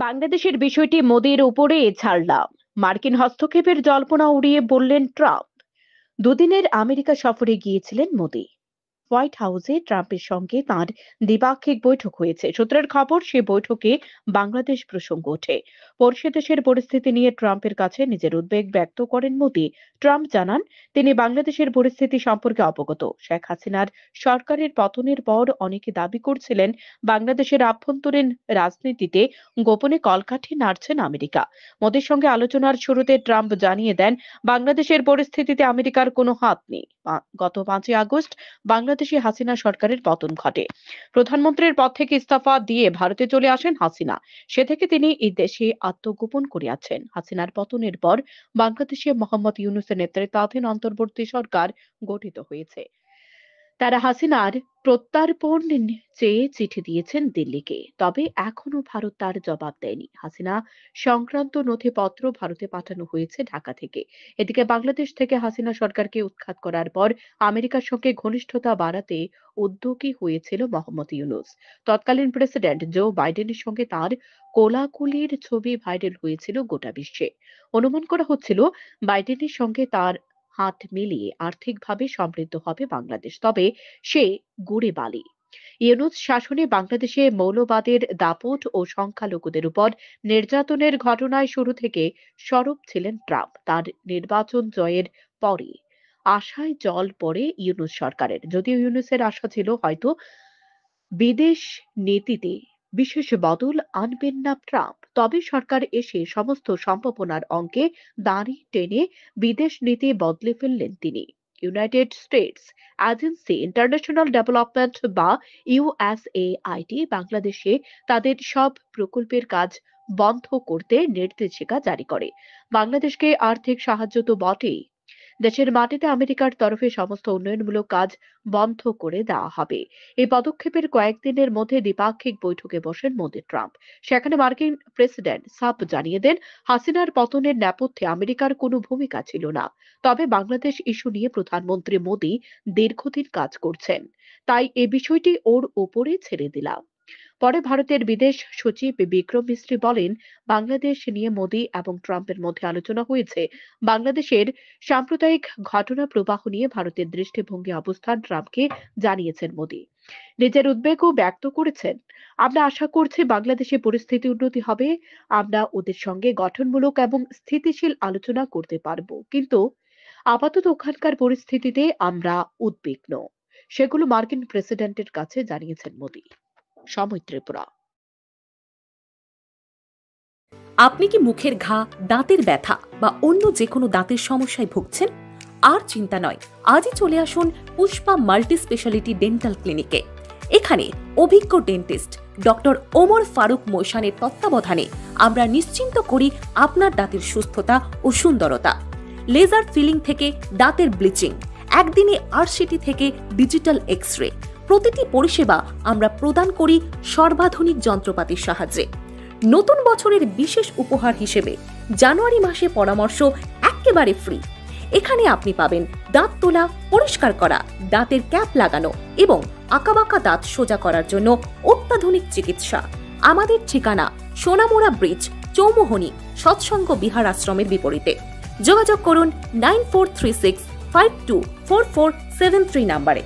বাংলাদেশের বিষয়টি মোদির উপরে ছাড়লাম। মার্কিন হস্তক্ষেপের জল্পনা উড়িয়ে বললেন ট্রাম্প। দুদিনের আমেরিকা সফরে গিয়েছিলেন মোদি। হোয়াইট হাউসে ট্রাম্পের সঙ্গে তাঁর দ্বিপাক্ষিক বৈঠক হয়েছে। সূত্রের খবর, সে বৈঠকে বাংলাদেশ প্রসঙ্গ ওঠে। পড়শি দেশের পরিস্থিতি নিয়ে ট্রাম্পের কাছে নিজের উদ্বেগ ব্যক্ত করেন মোদি। ট্রাম্প জানান, তিনি বাংলাদেশের পরিস্থিতি সম্পর্কে অবগত। শেখ হাসিনার সরকারের পতনের পর অনেকে দাবি করছিলেন বাংলাদেশের আভ্যন্তরীণ রাজনীতিতে গোপনে কলকাঠি নাড়ছেন আমেরিকা। মোদির সঙ্গে আলোচনার শুরুতে ট্রাম্প জানিয়ে দেন, বাংলাদেশের পরিস্থিতিতে আমেরিকার কোনো হাত নেই। গত 5ই আগস্ট বাংলাদেশে হাসিনা সরকারের পতন ঘটে। প্রধানমন্ত্রীর পদ থেকে ইস্তফা দিয়ে ভারতে চলে আসেন হাসিনা। সে থেকে তিনি এই দেশে আত্মগোপন করে আছেন। হাসিনার পতনের পর বাংলাদেশে মোহাম্মদ ইউনূসের নেতৃত্বাধীন অন্তর্বর্তী সরকার গঠিত হয়েছে। তারা হাসিনার প্রত্যর্পণ চেয়ে চিঠি দিয়েছেন দিল্লিকে, তবে এখনো ভারত তার জবাব দেয়নি। হাসিনা সংক্রান্ত নথিপত্র ভারতে পাঠানো হয়েছে ঢাকা থেকে। এদিকে বাংলাদেশ থেকে হাসিনা সরকারকে উৎখাত করার পর আমেরিকার সঙ্গে ঘনিষ্ঠতা বাড়াতে উদ্যোগী হয়েছিল মোহাম্মদ ইউনূস। তৎকালীন প্রেসিডেন্ট জো বাইডেনের সঙ্গে তার কোলাকুলির ছবি ভাইরাল হয়েছিল গোটা বিশ্বে। অনুমান করা হচ্ছিল বাইডেনের সঙ্গে তার হাত মিলিয়ে আর্থিকভাবে সমৃদ্ধ হবে বাংলাদেশ, তবে সে গুড়ে বালি। ইউনূস শাসনে বাংলাদেশে মৌলবাদের দাপট ও সংখ্যালঘুদের উপর নির্যাতনের ঘটনায় শুরু থেকে সরব ছিলেন ট্রাম্প। তার নির্বাচন জয়ের পরে আশায় জল পড়ে ইউনূস সরকারের। যদিও ইউনূসের আশা ছিল হয়তো বিদেশ নীতিতে বিশেষ বদল আনবেন না ট্রাম্প, তবে সরকার এসে সমস্ত সম্ভাবনার অঙ্কে দাঁড়ি টেনে বিদেশ নীতি বদলে ফেললেন তিনি। United states agency international development বা ইউএসএআইডি বাংলাদেশে তাদের সব প্রকল্পের কাজ বন্ধ করতে নির্দেশিকা জারি করে। বাংলাদেশকে আর্থিক সাহায্য তো বটেই, দেশের মাটিতে আমেরিকার তরফে সমস্ত উন্নয়নমূলক কাজ বন্ধ করে দেওয়া হবে। এই পদক্ষেপের কয়েকদিনের মধ্যে দ্বিপাক্ষিক বৈঠকে বসেন মোদি ট্রাম্প। সেখানে মার্কিন প্রেসিডেন্ট সাফ জানিয়ে দেন, হাসিনার পতনের নেপথ্যে আমেরিকার কোনো ভূমিকা ছিল না, তবে বাংলাদেশ ইস্যু নিয়ে প্রধানমন্ত্রী মোদি দীর্ঘদিন কাজ করছেন, তাই এ বিষয়টি ওর ওপরে ছেড়ে দিলাম। পরে ভারতের বিদেশ সচিব বিক্রম মিস্ত্রি বলেন, বাংলাদেশ নিয়ে মোদি এবং ট্রাম্পের মধ্যে আলোচনা হয়েছে। বাংলাদেশের সাম্প্রদায়িক ঘটনা প্রবাহ নিয়ে ভারতের দৃষ্টিভঙ্গি অবস্থান ট্রাম্পকে জানিয়েছেন মোদি। নিজের উদ্বেগও ব্যক্ত করেছেন। আমরা আশা করছি বাংলাদেশে পরিস্থিতি উন্নতি হবে। আমরা ওদের সঙ্গে গঠনমূলক এবং স্থিতিশীল আলোচনা করতে পারব, কিন্তু আপাতত ওখানকার পরিস্থিতিতে আমরা উদ্বিগ্ন। সেগুলো মার্কিন প্রেসিডেন্টের কাছে জানিয়েছেন মোদি। সময় ত্রিপুরা। আপনি কি মুখের ঘা, দাঁতের ব্যথা বা অন্য যে কোনো দাঁতের সমস্যায় ভুগছেন? আর চিন্তা নয়, আজই চলে আসুন পুষ্পা মাল্টি স্পেশালিটি ডেন্টাল ক্লিনিকে। এখানে অভিজ্ঞ ডেন্টিস্ট ডক্টর ওমর ফারুক মোশানের তত্ত্বাবধানে আমরা নিশ্চিন্ত করি আপনার দাঁতের সুস্থতা ও সুন্দরতা। লেজার ফিলিং থেকে দাঁতের ব্লিচিং, একদিনে আরসিটি থেকে ডিজিটাল এক্স-রে, প্রতিটি পরিষেবা আমরা প্রদান করি সর্বাধুনিক যন্ত্রপাতির সাহায্যে। নতুন বছরের বিশেষ উপহার হিসেবে জানুয়ারি মাসে পরামর্শ একেবারে ফ্রি। এখানে আপনি পাবেন দাঁত তোলা, পরিষ্কার করা, দাঁতের ক্যাপ লাগানো এবং আঁকাবাঁকা দাঁত সোজা করার জন্য অত্যাধুনিক চিকিৎসা। আমাদের ঠিকানা সোনামুড়া ব্রিজ, চৌমোহনী সৎসঙ্গ বিহার আশ্রমের বিপরীতে। যোগাযোগ করুন 9436524473 নাম্বারে।